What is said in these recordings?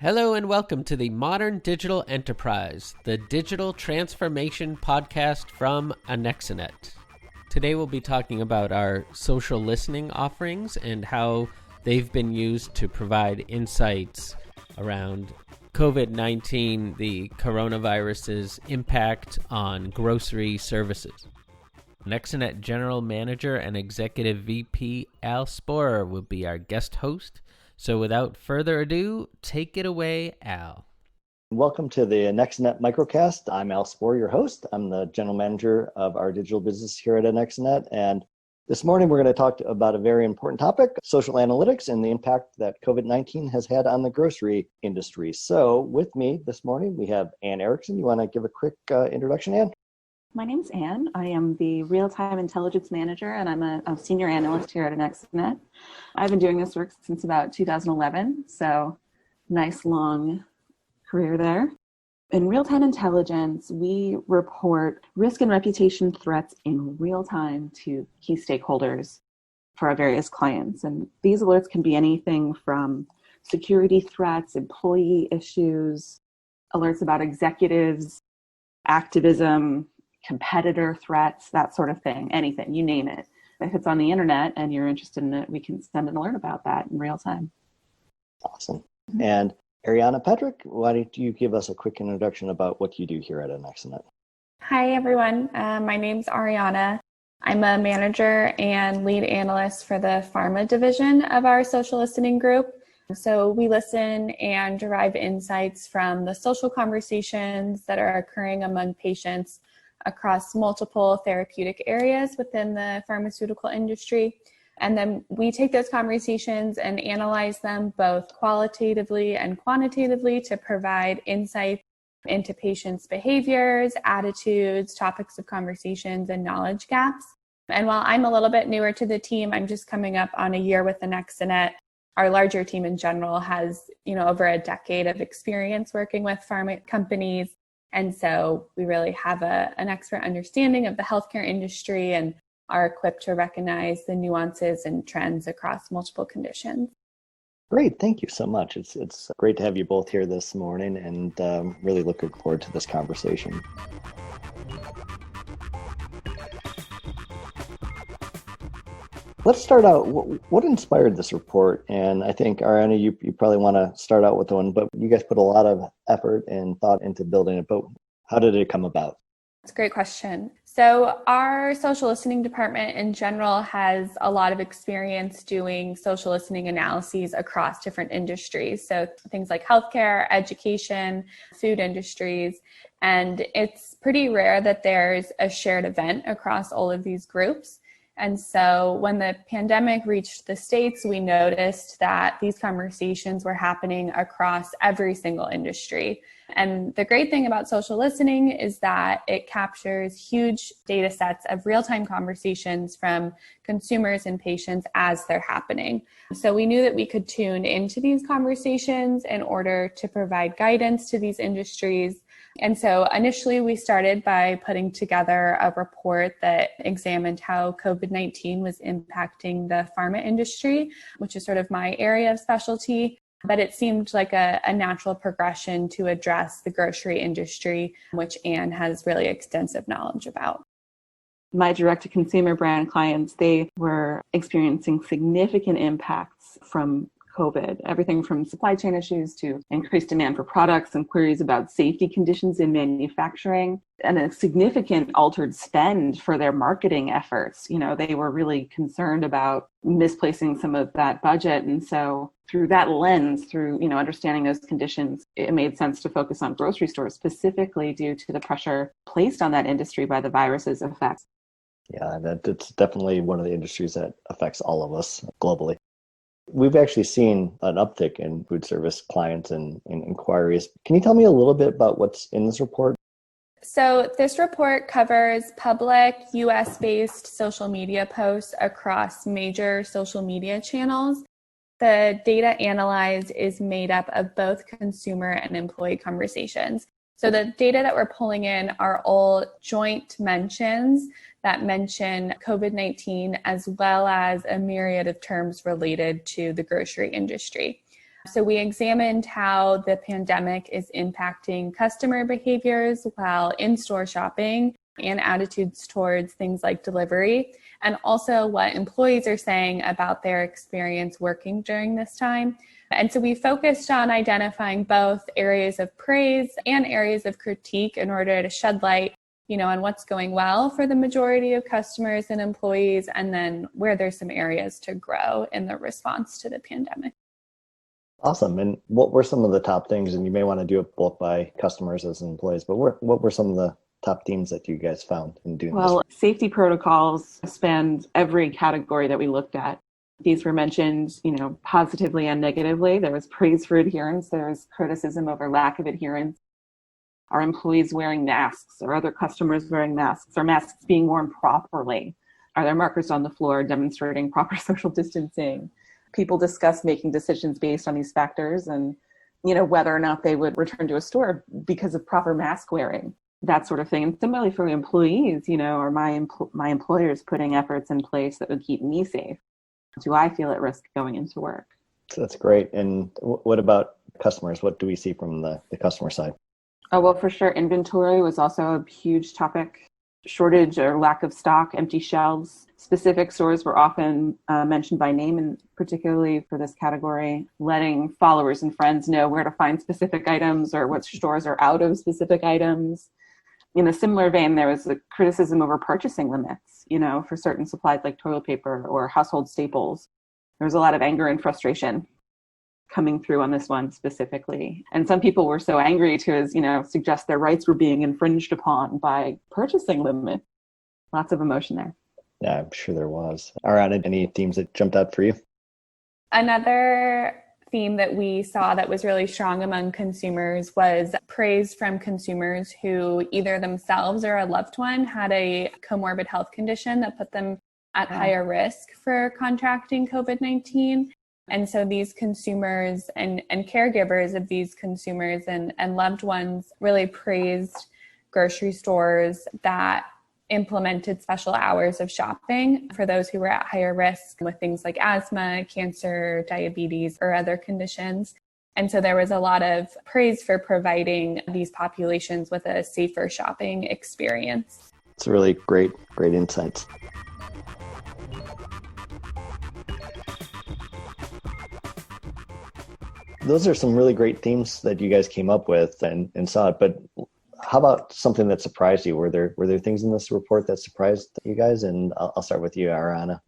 Hello and welcome to the Modern Digital Enterprise, the digital transformation podcast from Anexinet. Today we'll be talking about our social listening offerings and how they've been used to provide insights around COVID-19, the coronavirus's impact on grocery services. Anexinet General Manager and Executive VP Al Sporer will be our guest host. So without further ado, take it away, Al. Welcome to the Anexinet Microcast. I'm Al Sporer, your host. I'm the general manager of our digital business here at Anexinet. And this morning, we're going to talk about a very important topic, social analytics and the impact that COVID-19 has had on the grocery industry. So with me this morning, we have Ann Erickson. You want to give a quick introduction, Ann? My name's Ann. I am the Real-Time Intelligence Manager, and I'm a senior analyst here at Anexinet. I've been doing this work since about 2011, so nice long career there. In real-time intelligence, we report risk and reputation threats in real time to key stakeholders for our various clients. And these alerts can be anything from security threats, employee issues, alerts about executives, activism, competitor threats, that sort of thing, anything, you name it. If it's on the internet and you're interested in it, we can send an alert about that in real time. Awesome. And Ariana Petrick, why don't you give us a quick introduction about what you do here at Anexinet? Hi, everyone. My name's Ariana. I'm a manager and lead analyst for the pharma division of our social listening group. So we listen and derive insights from the social conversations that are occurring among patients across multiple therapeutic areas within the pharmaceutical industry. And then we take those conversations and analyze them both qualitatively and quantitatively to provide insight into patients' behaviors, attitudes, topics of conversations, and knowledge gaps. And while I'm a little bit newer to the team, I'm just coming up on a year with Anexinet. Our larger team in general has, over a decade of experience working with pharma companies. And so we really have an expert understanding of the healthcare industry and are equipped to recognize the nuances and trends across multiple conditions. Great. Thank you so much. It's great to have you both here this morning and really looking forward to this conversation. Let's start out. What inspired this report? And I think, Ariana, you probably want to start out with one, but you guys put a lot of effort and thought into building it. But how did it come about? That's a great question. So our social listening department in general has a lot of experience doing social listening analyses across different industries. So things like healthcare, education, food industries. And it's pretty rare that there's a shared event across all of these groups. And so when the pandemic reached the States, we noticed that these conversations were happening across every single industry. And the great thing about social listening is that it captures huge data sets of real-time conversations from consumers and patients as they're happening. So we knew that we could tune into these conversations in order to provide guidance to these industries. And so initially we started by putting together a report that examined how COVID-19 was impacting the pharma industry, which is sort of my area of specialty. But it seemed like a natural progression to address the grocery industry, which Anne has really extensive knowledge about. My direct-to-consumer brand clients, they were experiencing significant impacts from COVID, everything from supply chain issues to increased demand for products and queries about safety conditions in manufacturing and a significant altered spend for their marketing efforts. They were really concerned about misplacing some of that budget. And so through that lens, through, understanding those conditions, it made sense to focus on grocery stores specifically due to the pressure placed on that industry by the virus's effects. Yeah, that's definitely one of the industries that affects all of us globally. We've actually seen an uptick in food service clients and inquiries. Can you tell me a little bit about what's in this report? So this report covers public US-based social media posts across major social media channels. The data analyzed is made up of both consumer and employee conversations. So the data that we're pulling in are all joint mentions that mention COVID-19 as well as a myriad of terms related to the grocery industry. So we examined how the pandemic is impacting customer behaviors while in-store shopping and attitudes towards things like delivery, and also what employees are saying about their experience working during this time. And so we focused on identifying both areas of praise and areas of critique in order to shed light, on what's going well for the majority of customers and employees, and then where there's some areas to grow in the response to the pandemic. Awesome. And what were some of the top things, and you may want to do it both by customers as employees, but what were some of the top themes that you guys found in doing this? Well, safety protocols spanned every category that we looked at. These were mentioned, positively and negatively. There was praise for adherence. There was criticism over lack of adherence. Are employees wearing masks? Are other customers wearing masks? Are masks being worn properly? Are there markers on the floor demonstrating proper social distancing? People discussed making decisions based on these factors and, whether or not they would return to a store because of proper mask wearing, that sort of thing. And similarly for the employees, are my employers putting efforts in place that would keep me safe? Do I feel at risk going into work? So that's great. And what about customers? What do we see from the customer side? Oh, well, for sure. Inventory was also a huge topic. Shortage or lack of stock, empty shelves. Specific stores were often mentioned by name, and particularly for this category, letting followers and friends know where to find specific items or what stores are out of specific items. In a similar vein, there was a criticism over purchasing limits, for certain supplies like toilet paper or household staples. There was a lot of anger and frustration coming through on this one specifically. And some people were so angry to, suggest their rights were being infringed upon by purchasing limits. Lots of emotion there. Yeah, I'm sure there was. Ariana, any themes that jumped out for you? Another theme that we saw that was really strong among consumers was praise from consumers who either themselves or a loved one had a comorbid health condition that put them at higher risk for contracting COVID-19. And so these consumers and caregivers of these consumers and loved ones really praised grocery stores that implemented special hours of shopping for those who were at higher risk with things like asthma, cancer, diabetes, or other conditions. And so there was a lot of praise for providing these populations with a safer shopping experience. It's really great insights. Those are some really great themes that you guys came up with and saw it. But how about something that surprised you? Were there things in this report that surprised you guys? And I'll start with you, Ariana.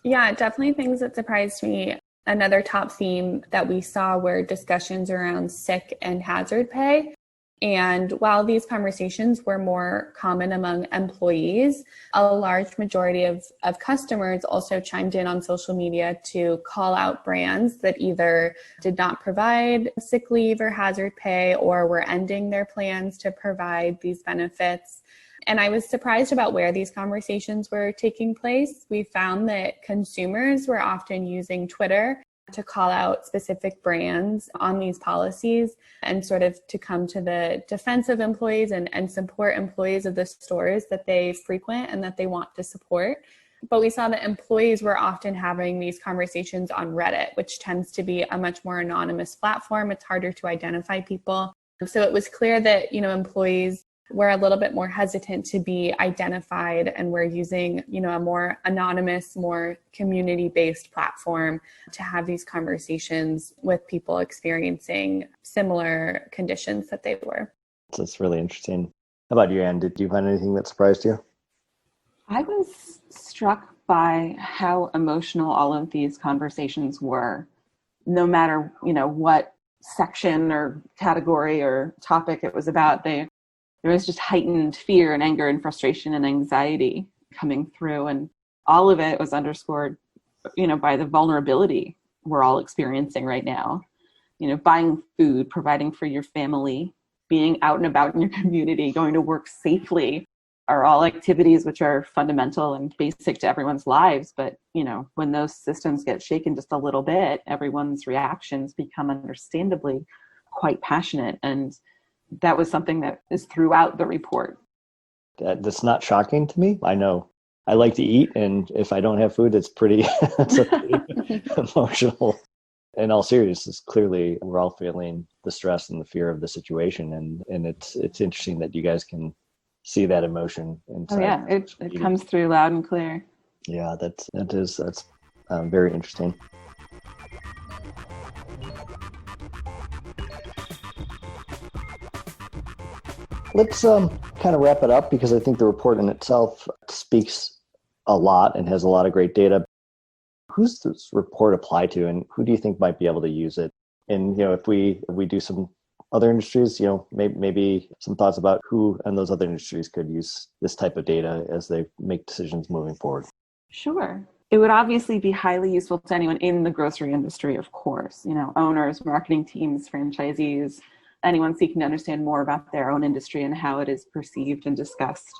Yeah, definitely things that surprised me. Another top theme that we saw were discussions around sick and hazard pay. And while these conversations were more common among employees, a large majority of customers also chimed in on social media to call out brands that either did not provide sick leave or hazard pay or were ending their plans to provide these benefits. And I was surprised about where these conversations were taking place. We found that consumers were often using Twitter to call out specific brands on these policies and sort of to come to the defense of employees and support employees of the stores that they frequent and that they want to support. But we saw that employees were often having these conversations on Reddit, which tends to be a much more anonymous platform. It's harder to identify people. So it was clear that, employees were a little bit more hesitant to be identified, and we're using, a more anonymous, more community-based platform to have these conversations with people experiencing similar conditions that they were. That's really interesting. How about you, Anne? Did you find anything that surprised you? I was struck by how emotional all of these conversations were, no matter, what section or category or topic it was about. There was just heightened fear and anger and frustration and anxiety coming through. And all of it was underscored, by the vulnerability we're all experiencing right now. Buying food, providing for your family, being out and about in your community, going to work safely are all activities which are fundamental and basic to everyone's lives. But, when those systems get shaken just a little bit, everyone's reactions become understandably quite passionate. And that was something that is throughout the report. That's not shocking to me. I know I like to eat, and if I don't have food, it's a pretty emotional In all seriousness, clearly we're all feeling the stress and the fear of the situation. And it's interesting that you guys can see that emotion inside. Oh yeah, it comes through loud and clear. Yeah, that's very interesting. Let's kind of wrap it up, because I think the report in itself speaks a lot and has a lot of great data. Who's this report apply to, and who do you think might be able to use it? And if we do some other industries, maybe some thoughts about who in those other industries could use this type of data as they make decisions moving forward. Sure. It would obviously be highly useful to anyone in the grocery industry, of course, owners, marketing teams, franchisees, anyone seeking to understand more about their own industry and how it is perceived and discussed.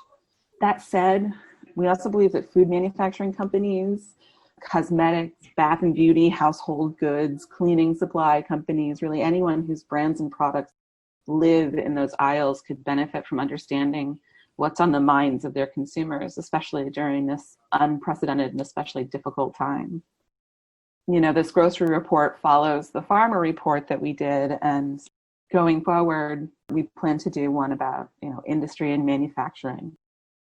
That said, we also believe that food manufacturing companies, cosmetics, bath and beauty, household goods, cleaning supply companies, really anyone whose brands and products live in those aisles could benefit from understanding what's on the minds of their consumers, especially during this unprecedented and especially difficult time. This grocery report follows the farmer report that we did, and going forward, we plan to do one about, industry and manufacturing,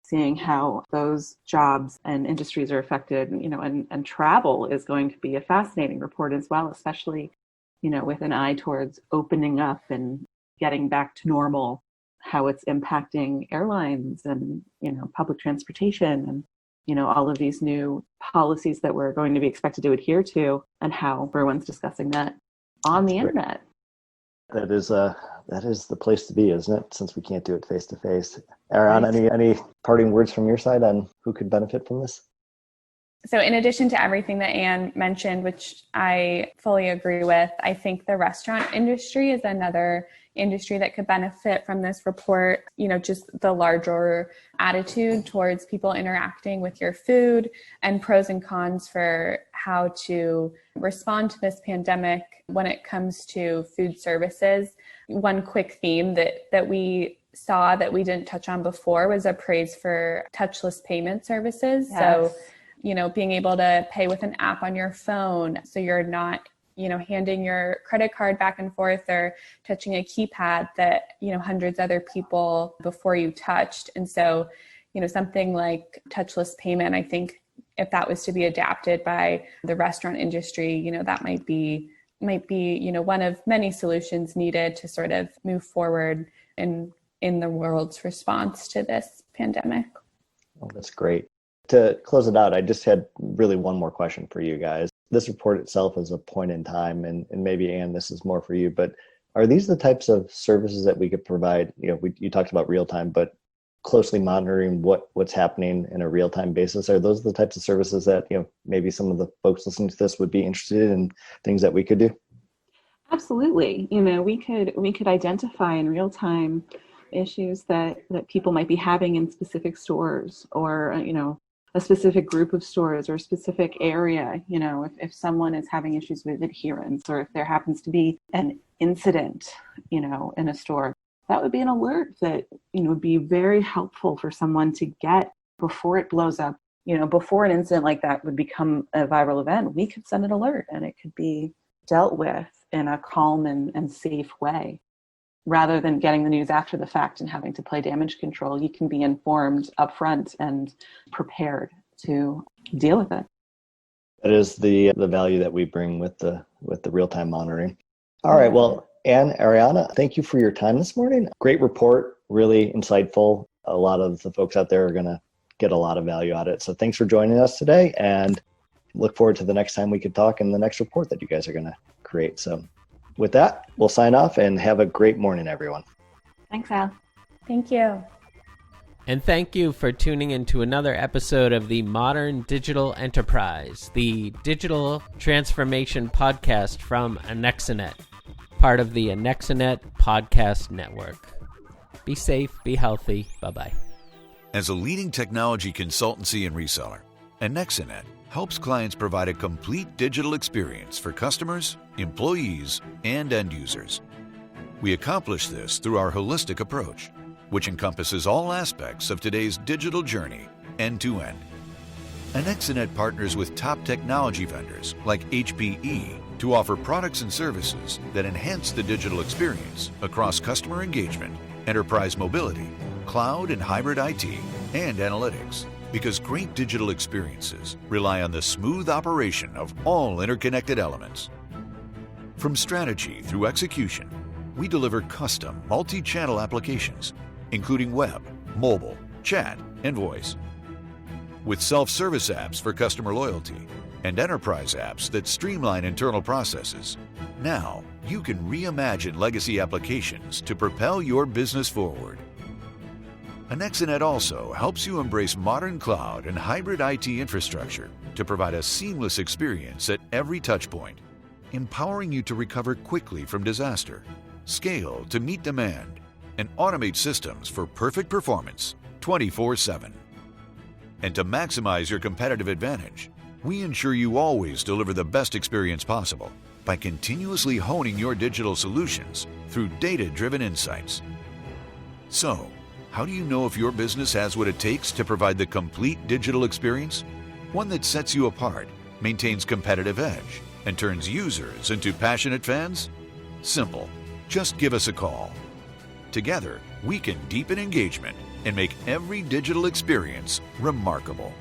seeing how those jobs and industries are affected, and travel is going to be a fascinating report as well, especially, with an eye towards opening up and getting back to normal, how it's impacting airlines and, public transportation and, all of these new policies that we're going to be expected to adhere to, and how everyone's discussing that on the internet. That is the place to be, isn't it? Since we can't do it face to face. Ariana, any parting words from your side on who could benefit from this? So in addition to everything that Anne mentioned, which I fully agree with, I think the restaurant industry is another industry that could benefit from this report. Just the larger attitude towards people interacting with your food, and pros and cons for how to respond to this pandemic when it comes to food services. One quick theme that we saw that we didn't touch on before was a praise for touchless payment services. Yes. So, being able to pay with an app on your phone, so you're not, handing your credit card back and forth or touching a keypad that, hundreds of other people before you touched. And so, something like touchless payment, I think if that was to be adapted by the restaurant industry, that might be, one of many solutions needed to sort of move forward in the world's response to this pandemic. Oh, that's great. To close it out, I just had really one more question for you guys. This report itself is a point in time, and maybe, Anne, this is more for you, but are these the types of services that we could provide? You talked about real time, but closely monitoring what's happening in a real time basis. Are those the types of services that, maybe some of the folks listening to this would be interested in, things that we could do? Absolutely. We could identify in real time issues that people might be having in specific stores, or, a specific group of stores or a specific area. If someone is having issues with adherence, or if there happens to be an incident, in a store, that would be an alert that, would be very helpful for someone to get before it blows up. Before an incident like that would become a viral event, we could send an alert and it could be dealt with in a calm and safe way. Rather than getting the news after the fact and having to play damage control, you can be informed upfront and prepared to deal with it. That is the value that we bring with the real-time monitoring. All right. Well, Anne, Ariana, thank you for your time this morning. Great report, really insightful. A lot of the folks out there are going to get a lot of value out of it. So thanks for joining us today, and look forward to the next time we could talk in the next report that you guys are going to create. So with that, we'll sign off and have a great morning, everyone. Thanks, Al. Thank you. And thank you for tuning into another episode of the Modern Digital Enterprise, the digital transformation podcast from Anexanet, part of the Anexanet Podcast Network. Be safe, be healthy. Bye-bye. As a leading technology consultancy and reseller, Anexanet helps clients provide a complete digital experience for customers, employees, and end users. We accomplish this through our holistic approach, which encompasses all aspects of today's digital journey, end-to-end. Anexanet partners with top technology vendors like HPE, to offer products and services that enhance the digital experience across customer engagement, enterprise mobility, cloud and hybrid IT, and analytics. Because great digital experiences rely on the smooth operation of all interconnected elements. From strategy through execution, we deliver custom multi-channel applications, including web, mobile, chat, and voice. With self-service apps for customer loyalty and enterprise apps that streamline internal processes, now you can reimagine legacy applications to propel your business forward. Anexanet also helps you embrace modern cloud and hybrid IT infrastructure to provide a seamless experience at every touchpoint, empowering you to recover quickly from disaster, scale to meet demand, and automate systems for perfect performance 24/7. And to maximize your competitive advantage, we ensure you always deliver the best experience possible by continuously honing your digital solutions through data-driven insights. So, how do you know if your business has what it takes to provide the complete digital experience? One that sets you apart, maintains competitive edge, and turns users into passionate fans? Simple. Just give us a call. Together, we can deepen engagement and make every digital experience remarkable.